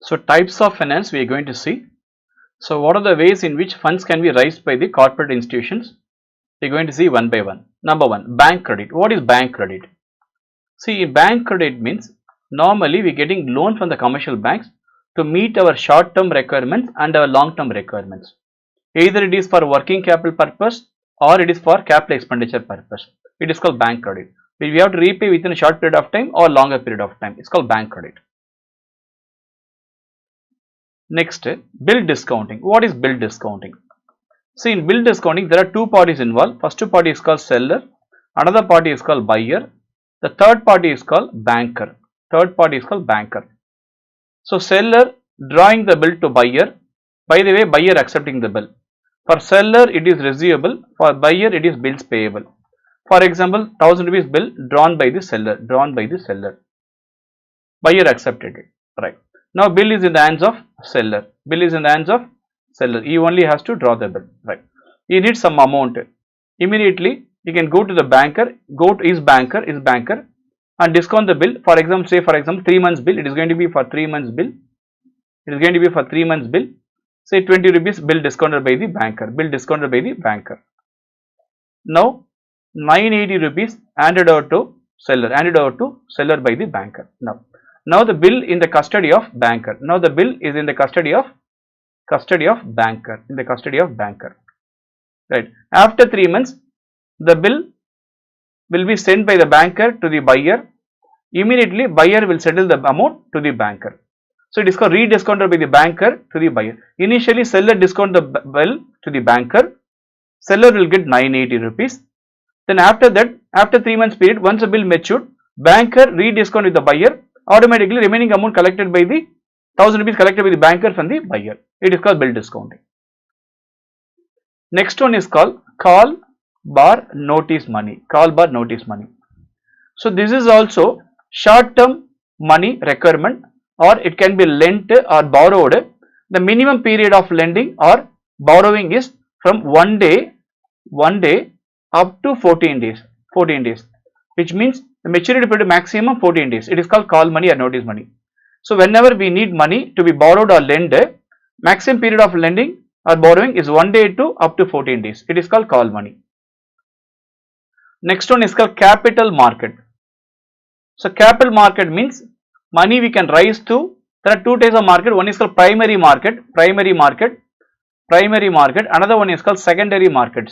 So types of finance we are going to see. So what are the ways in which funds can be raised by the corporate institutions? We are going to see one by one. Number one, bank credit. What is bank credit? See, bank credit means normally we are getting loan from the commercial banks to meet our short term requirements and our long term requirements. Either it is for working capital purpose or it is for capital expenditure purpose. It is called bank credit. We have to repay within a short period of time or longer period of time. It's called bank credit. Next, bill discounting. What is bill discounting? See, in bill discounting, there are two parties involved. First party is called seller, another party is called buyer, the third party is called banker. Third party is called banker. So, seller drawing the bill to buyer. By the way, buyer accepting the bill. For seller, it is receivable. For buyer, it is bills payable. For example, 1000 rupees bill drawn by the seller. Buyer accepted it. Right. Now, bill is in the hands of seller. Bill is in the hands of seller. He only has to draw the bill. Right. He needs some amount. Immediately, he can go to the banker, go to his banker, and discount the bill. For example, say 3 months bill. It is going to be for 3 months bill. Say 20 rupees bill discounted by the banker. Now 980 rupees handed over to seller by the banker. Now the bill in the custody of banker. Now the bill is in the custody of banker. Right. After 3 months, the bill will be sent by the banker to the buyer. Immediately, buyer will settle the amount to the banker. So it is called rediscounted by the banker to the buyer. Initially, seller discount the bill to the banker. Seller will get 980 rupees. Then after that, after 3 months period, once the bill matured, banker rediscount with the buyer. Automatically, remaining amount collected by the 1000 rupees collected by the banker from the buyer. It is called bill discounting. Next one is called call bar notice money. So this is also short term money requirement, or it can be lent or borrowed. The minimum period of lending or borrowing is from 1 day up to 14 days, which means the maturity period maximum 14 days. It is called call money or notice money. So whenever we need money to be borrowed or lent, maximum period of lending or borrowing is 1 day to up to 14 days. It is called call money. Next one is called capital market. So capital market means money we can raise to. There are two types of market. One is called primary market. Another one is called secondary market.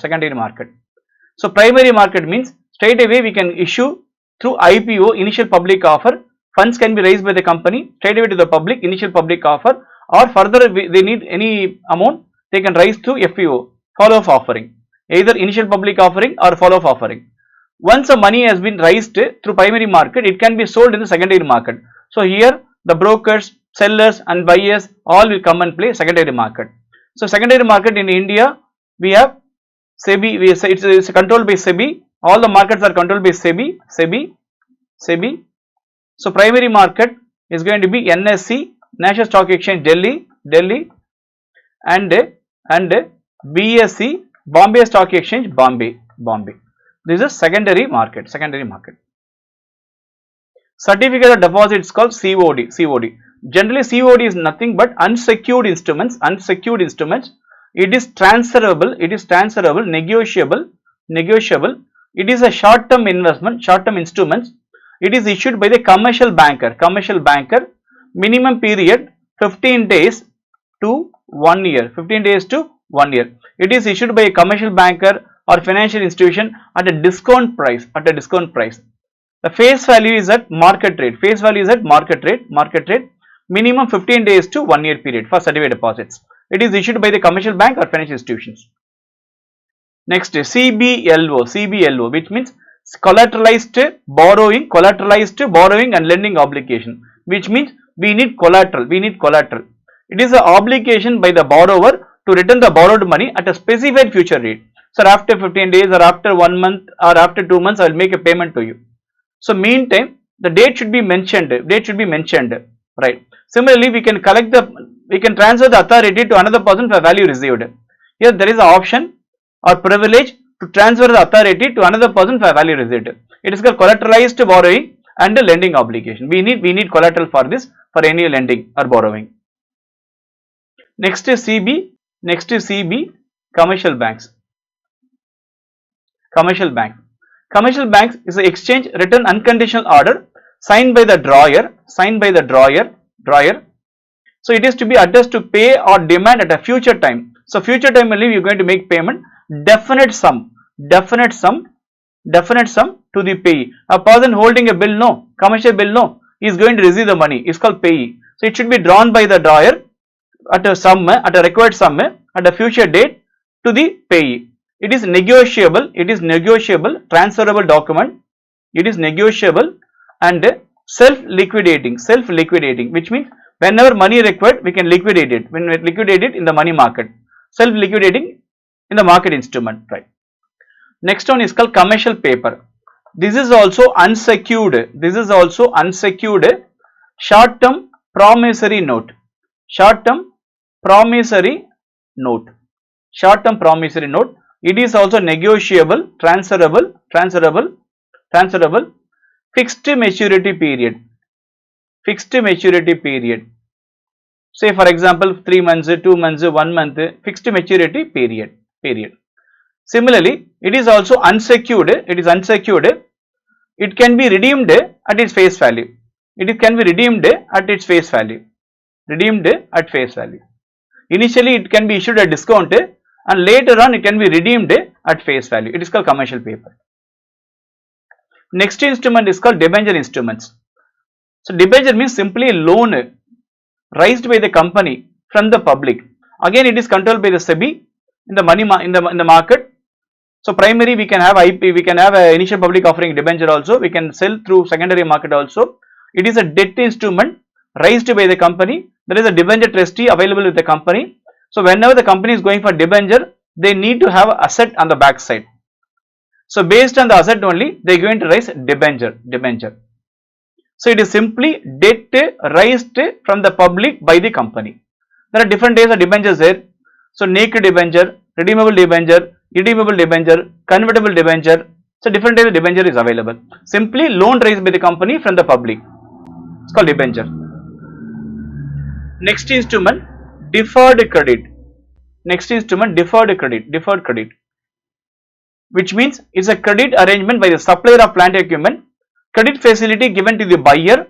So primary market means straight away we can issue through IPO, initial public offer. Funds can be raised by the company straight away to the public, initial public offer, or further they need any amount, they can raise through FPO, follow-up offering, either initial public offering or follow-up offering. Once the money has been raised through primary market, it can be sold in the secondary market. So here the brokers, sellers and buyers all will come and play secondary market. So secondary market in India, we have SEBI, it's controlled by SEBI. All the markets are controlled by SEBI. So primary market is going to be NSE, National Stock Exchange, Delhi, and BSE, Bombay Stock Exchange, Bombay. This is secondary market. Certificate of deposit is called COD. Generally, COD is nothing but unsecured instruments. It is transferable, negotiable. It is a short-term investment, short-term instruments. It is issued by the commercial banker. Minimum period 15 days to 1 year. It is issued by a commercial banker or financial institution at a discount price. The face value is at market rate. Minimum 15 days to 1 year period for certificate deposits. It is issued by the commercial bank or financial institutions. Next, CBLO, which means collateralized borrowing and lending obligation, which means we need collateral. It is an obligation by the borrower to return the borrowed money at a specified future rate. So after 15 days or after 1 month or after 2 months, I will make a payment to you. So meantime, the date should be mentioned. Right. Similarly, we can transfer the authority to another person for value received. Here there is an option or privilege to transfer the authority to another person for value received. It is called collateralized borrowing and the lending obligation. We need collateral for this, for any lending or borrowing. Next is CB, commercial banks. Commercial banks is an exchange written unconditional order signed by the drawer. So it is to be addressed to pay or demand at a future time. So future time only you are going to make payment, definite sum to the payee. A person holding a bill, no, commercial bill, no, he is going to receive the money, is called payee. So it should be drawn by the drawer at a required sum at a future date to the payee. It is negotiable, transferable document, it is negotiable and self-liquidating, which means whenever money required, we can liquidate it. When we liquidate it in the money market, self-liquidating in the market instrument, right? Next one is called commercial paper. This is also unsecured. Short-term promissory note. It is also negotiable, transferable. Fixed maturity period. Say for example 3 months, 2 months, 1 month, fixed maturity period. Similarly, it is also unsecured. It can be redeemed at its face value. Initially it can be issued at discount and later on it can be redeemed at face value. It is called commercial paper. Next instrument is called debenture instruments. So debenture means simply loan raised by the company from the public. Again it is controlled by the SEBI in the money in the market. So primary we can have IP, we can have a initial public offering debenture also, we can sell through secondary market also. It is a debt instrument raised by the company. There is a debenture trustee available with the company. So whenever the company is going for debenture, they need to have asset on the back side. So based on the asset only, they are going to raise debenture. So it is simply debt raised from the public by the company. There are different types of debentures there. So naked debenture, redeemable debenture, convertible debenture. So different types of debenture is available. Simply loan raised by the company from the public. It's called debenture. Next instrument, deferred credit. Deferred credit, which means it's a credit arrangement by the supplier of plant equipment. Credit facility given to the buyer.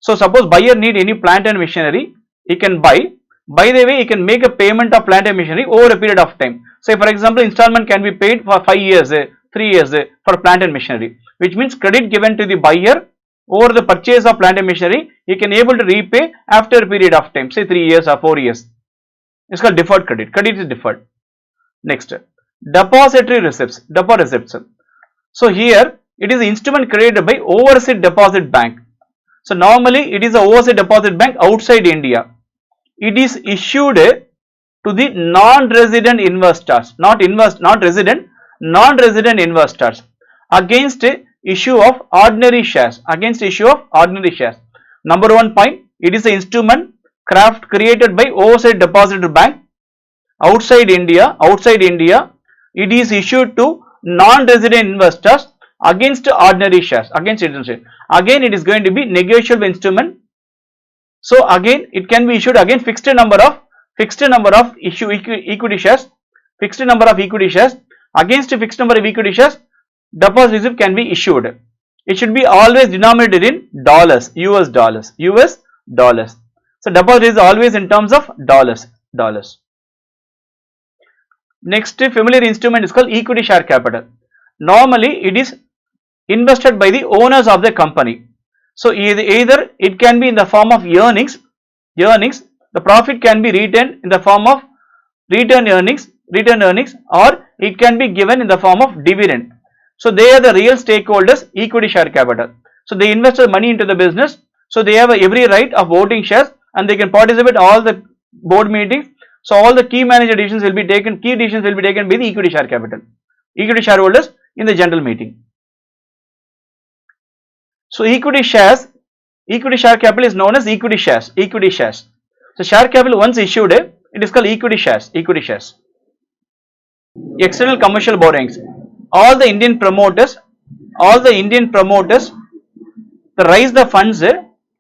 So suppose buyer need any plant and machinery, he can buy. By the way, he can make a payment of plant and machinery over a period of time. Say for example, installment can be paid for 5 years, 3 years for plant and machinery, which means credit given to the buyer over the purchase of plant and machinery, he can able to repay after a period of time, say 3 years or 4 years. It's called deferred credit. Credit is deferred. Next, depository receipts. So here it is instrument created by overseas deposit bank. So normally it is a overseas deposit bank outside India. It is issued to the non-resident investors, non-resident investors against issue of ordinary shares. Number 1 point, it is an instrument created by overseas depository bank outside India. It is issued to non-resident investors against ordinary shares. Again it is going to be negotiable instrument. So again it can be issued again fixed number of equity shares. Against a fixed number of equity shares, deposit receipt can be issued. It should be always denominated in dollars, US dollars. So deposit is always in terms of dollars. Next familiar instrument is called equity share capital. Normally it is invested by the owners of the company. So either it can be in the form of earnings, the profit can be retained in the form of return earnings, or it can be given in the form of dividend. So they are the real stakeholders, equity share capital. So they invested money into the business, so they have every right of voting shares and they can participate all the board meetings. So all the key management decisions will be taken by the equity share capital, equity shareholders in the general meeting. So equity share capital is known as equity shares. So share capital once issued, it is called equity shares. External commercial borrowings. All the Indian promoters they raise the funds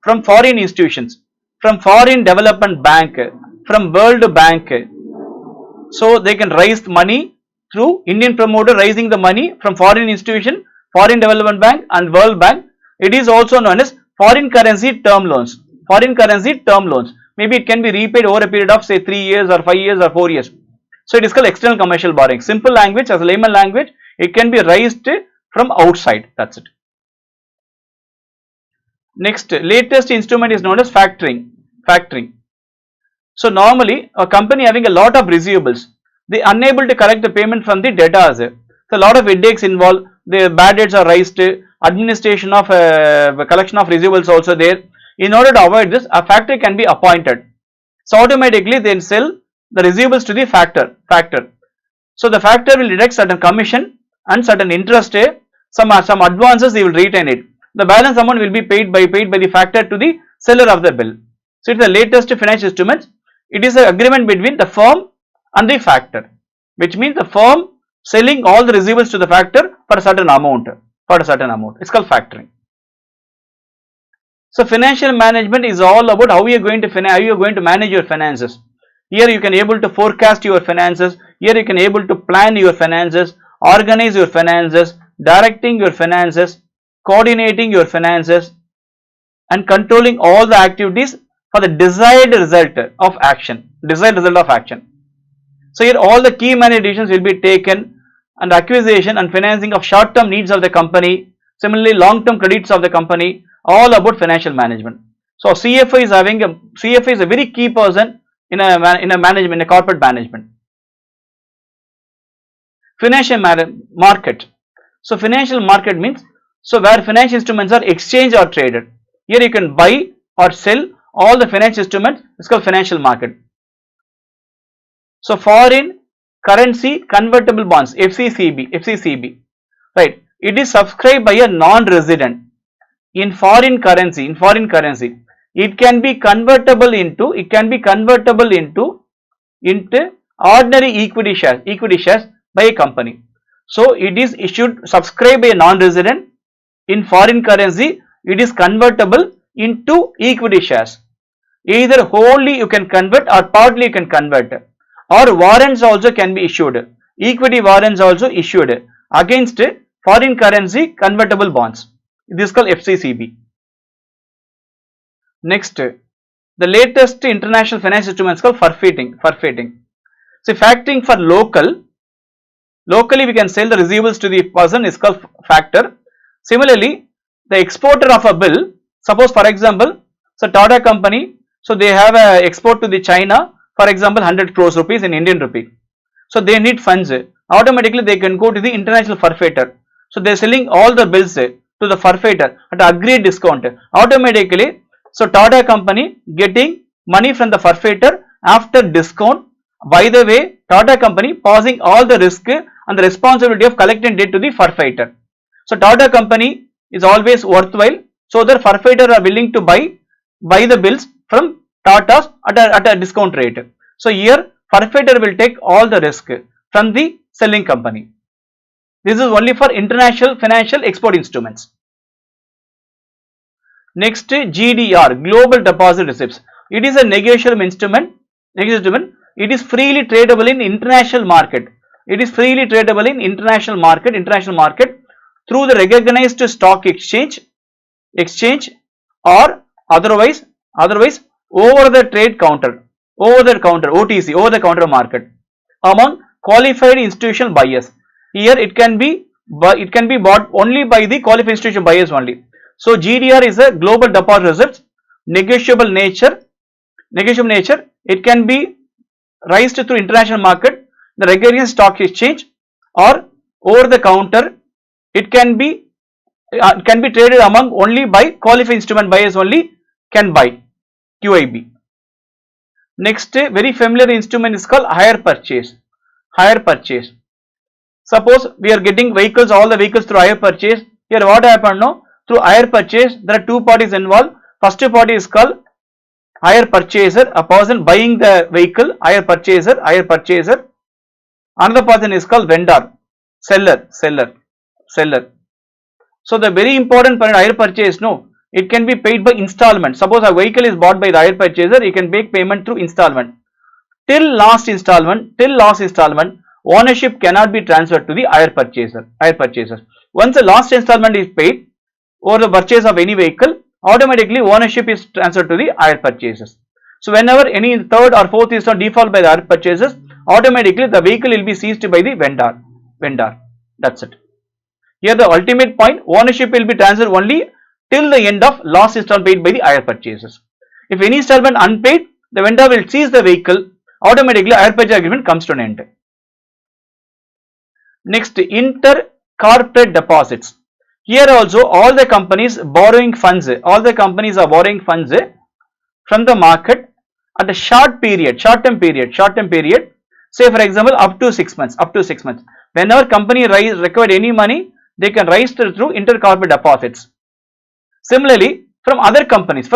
from foreign institutions, from foreign development bank, from World Bank. So they can raise money through Indian promoter raising the money from foreign institution, foreign development bank and World Bank. It is also known as foreign currency term loans. Foreign currency term loans. Maybe it can be repaid over a period of say 3 years or 5 years or 4 years. So it is called external commercial borrowing. Simple language, as a layman language, it can be raised from outside. That's it. Next, latest instrument is known as factoring. Factoring. So normally a company having a lot of receivables, they are unable to collect the payment from the debtors. So a lot of headaches involved. The bad debts are raised. Administration of collection of receivables also there. In order to avoid this, a factor can be appointed. So automatically they sell the receivables to the factor. So the factor will deduct certain commission and certain interest. Some advances he will retain it. The balance amount will be paid by the factor to the seller of the bill. So it is the latest financial instrument. It is an agreement between the firm and the factor, which means the firm selling all the receivables to the factor for a certain amount. It's called factoring. So financial management is all about how you are going to manage your finances. Here you can able to forecast your finances. Here you can able to plan your finances, organize your finances, directing your finances, coordinating your finances, and controlling all the activities for the desired result of action. So here all the key management decisions will be taken, and acquisition and financing of short-term needs of the company, similarly long-term credits of the company, all about financial management. So CFO is a very key person in a management, in a corporate management. Financial market. So financial market means where financial instruments are exchanged or traded. Here you can buy or sell all the financial instruments. It's called financial market. So foreign currency convertible bonds, FCCB, right? It is subscribed by a non-resident in foreign currency. It can be convertible into ordinary equity shares by a company. So it is issued, subscribed by a non-resident in foreign currency. It is convertible into equity shares. Either wholly you can convert or partly you can convert, or warrants also can be issued. Equity warrants also issued against foreign currency convertible bonds. This is called FCCB. Next, the latest international financial instruments called forfeiting. So factoring for locally we can sell the receivables to the person is called factor. Similarly, the exporter of a bill, suppose for example, so Tata company, so they have a export to the China, for example 100 crores rupees in Indian rupee. So they need funds. Automatically they can go to the international forfeiter. So they are selling all the bills to the forfeiter at agreed discount. Automatically, so Tata company getting money from the forfeiter after discount. By the way, Tata company passing all the risk and the responsibility of collecting debt to the forfeiter. So Tata company is always worthwhile. So the forfeiter are willing to buy the bills from Tata's at a discount rate. So here forfeiter will take all the risk from the selling company. This is only for international financial export instruments. Next, GDR, Global Deposit Receipts. It is a negotiable instrument. It is freely tradable in international market. International market through the recognized stock exchange or otherwise over the trade counter, OTC, over the counter market among qualified institutional buyers. Here it can be bought only by the qualified institutional buyers only. So GDR is a global deposit receipts, negotiable nature. It can be raised through international market, the recognized stock exchange or over the counter. It can be traded among only by qualified instrument buyers only can buy, QIB. Next, very familiar instrument is called hire purchase. Suppose we are getting vehicles, all the vehicles through hire purchase. Here what happened now? Through hire purchase, there are two parties involved. First party is called hire purchaser, a person buying the vehicle, hire purchaser. Another person is called vendor, seller. So the very important point, hire purchase, no, It can be paid by installment. Suppose a vehicle is bought by the hire purchaser, you can make payment through installment. Till last installment, ownership cannot be transferred to the hire purchaser. Once the last installment is paid over the purchase of any vehicle, automatically ownership is transferred to the hire purchasers. So whenever any third or fourth installment default by the hire purchasers, automatically the vehicle will be seized by the vendor. That's it. Here the ultimate point, ownership will be transferred only till the end of last installment paid by the hire purchasers. If any installment unpaid, the vendor will seize the vehicle. Automatically hire purchase agreement comes to an end. Next, inter-corporate deposits. Here also all the companies borrowing funds, all the companies are borrowing funds from the market at a short term period, say for example up to 6 months. Whenever company required any money, they can raise through inter-corporate deposits. Similarly, from other companies,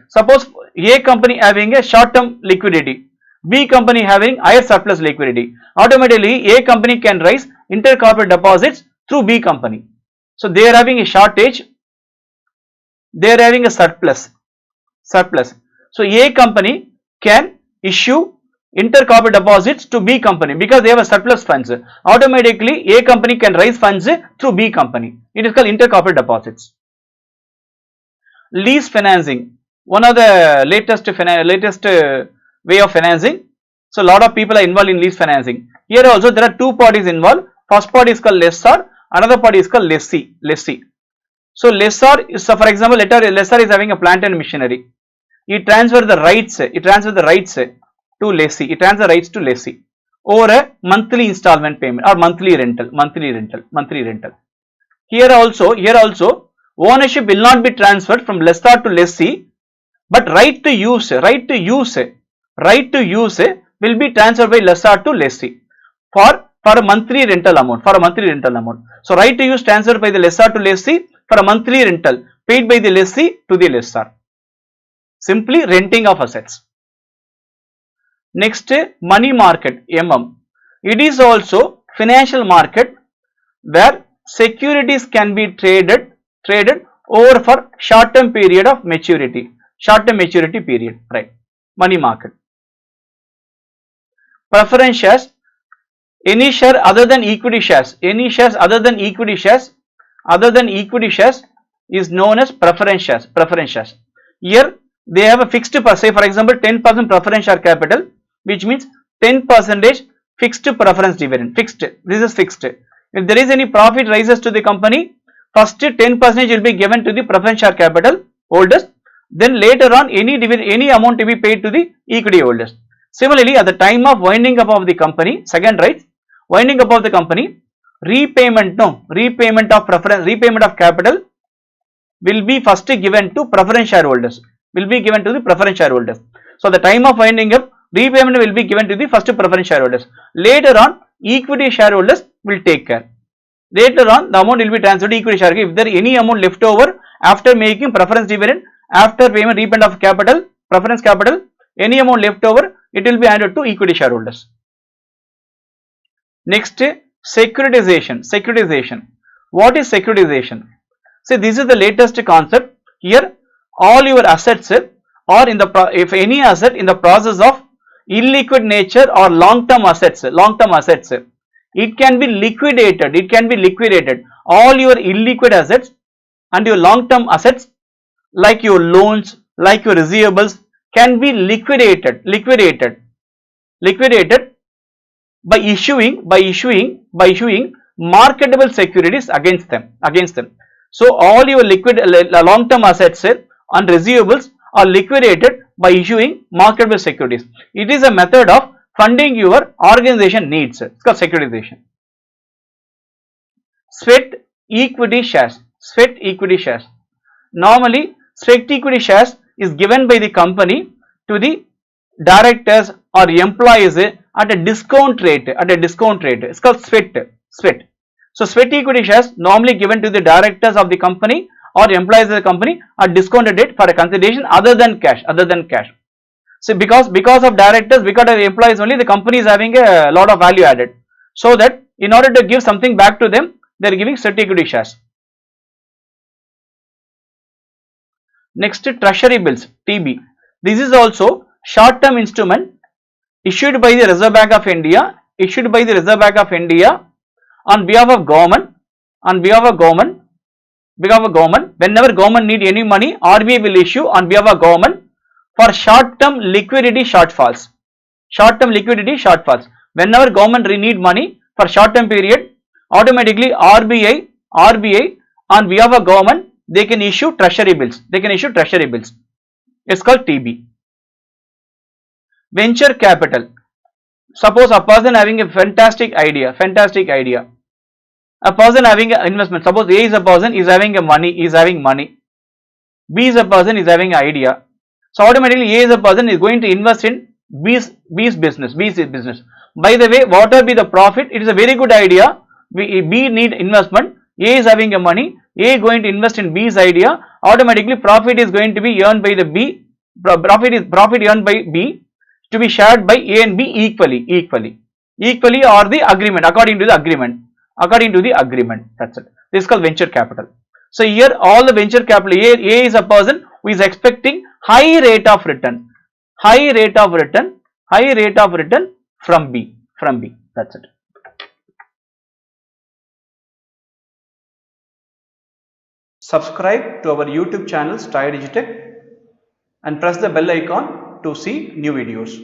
suppose A company having a short term liquidity, B company having higher surplus liquidity, automatically A company can raise inter-corporate deposits through B company. So they are having a shortage, they are having a surplus. So A company can issue inter-corporate deposits to B company because they have a surplus funds. Automatically A company can raise funds through B company. It is called inter-corporate deposits. Lease financing, one of the latest way of financing. So a lot of people are involved in lease financing. Here also there are two parties involved. First party is called lessor, another party is called lessee. So lessor is, so for example, lessor is having a plant and machinery. He transfers the rights to lessee. Over a monthly installment payment or monthly rental. Here also ownership will not be transferred from lessor to lessee, but right to use will be transferred by lessor to lessee for a monthly rental amount. So right to use transferred by the lessor to lessee for a monthly rental paid by the lessee to the lessor. Simply renting of assets. Next, money market, It is also financial market where securities can be traded over for short term period of maturity. Period, right? Money market. Preference shares, any share other than equity shares, is known as preference shares. Here they have a fixed, say for example 10% preference share capital, which means 10% fixed preference dividend. This is fixed. If there is any profit rises to the company, first 10% will be given to the preference share capital holders, then later on any amount to be paid to the equity holders. Similarly, at the time of winding up of the company, repayment of capital will be first given to preference shareholders. So the time of winding up, repayment will be given to the first preference shareholders. Later on, equity shareholders will take care. Later on, the amount will be transferred to equity shareholders. If there is any amount left over after making preference dividend, after payment repayment of capital, preference capital, any amount left over, it will be handed to equity shareholders. Next, securitization. What is securitization? See, this is the latest concept. Here, all your assets or if any asset in the process of illiquid nature or long-term assets, it can be liquidated. All your illiquid assets and your long-term assets, like your loans, like your receivables, can be liquidated by issuing marketable securities against them. So all your liquid long-term assets and receivables are liquidated by issuing marketable securities. It is a method of funding your organization needs. It's called securitization. Sweat equity shares. Normally, sweat equity shares is given by the company to the directors or employees at a discount rate. It's called sweat. So sweat equity shares normally given to the directors of the company or employees of the company at discounted rate for a consideration other than cash. So because of directors, because of employees only, the company is having a lot of value added. So that in order to give something back to them, they are giving sweat equity shares. Next, treasury bills, TB. This is also short-term instrument issued by the Reserve Bank of India, on behalf of government, whenever government need any money, RBI will issue on behalf of government for short-term liquidity shortfalls. Whenever government need money for short-term period, automatically RBI on behalf of government, they can issue treasury bills. It's called TB. Venture capital. Suppose a person having a fantastic idea. A person having an investment. Suppose A is a person is having money. B is a person is having an idea. So automatically A is a person is going to invest in B's business. By the way, whatever be the profit, it is a very good idea. B need investment. A is having a money. A is going to invest in B's idea. Automatically profit is going to be earned by the B. Profit earned by B to be shared by A and B equally or the agreement, according to the agreement. That's it. This is called venture capital. So here all the venture capital, A is a person who is expecting high rate of return from B. That's it. Subscribe to our YouTube channel Style Digitech and press the bell icon to see new videos.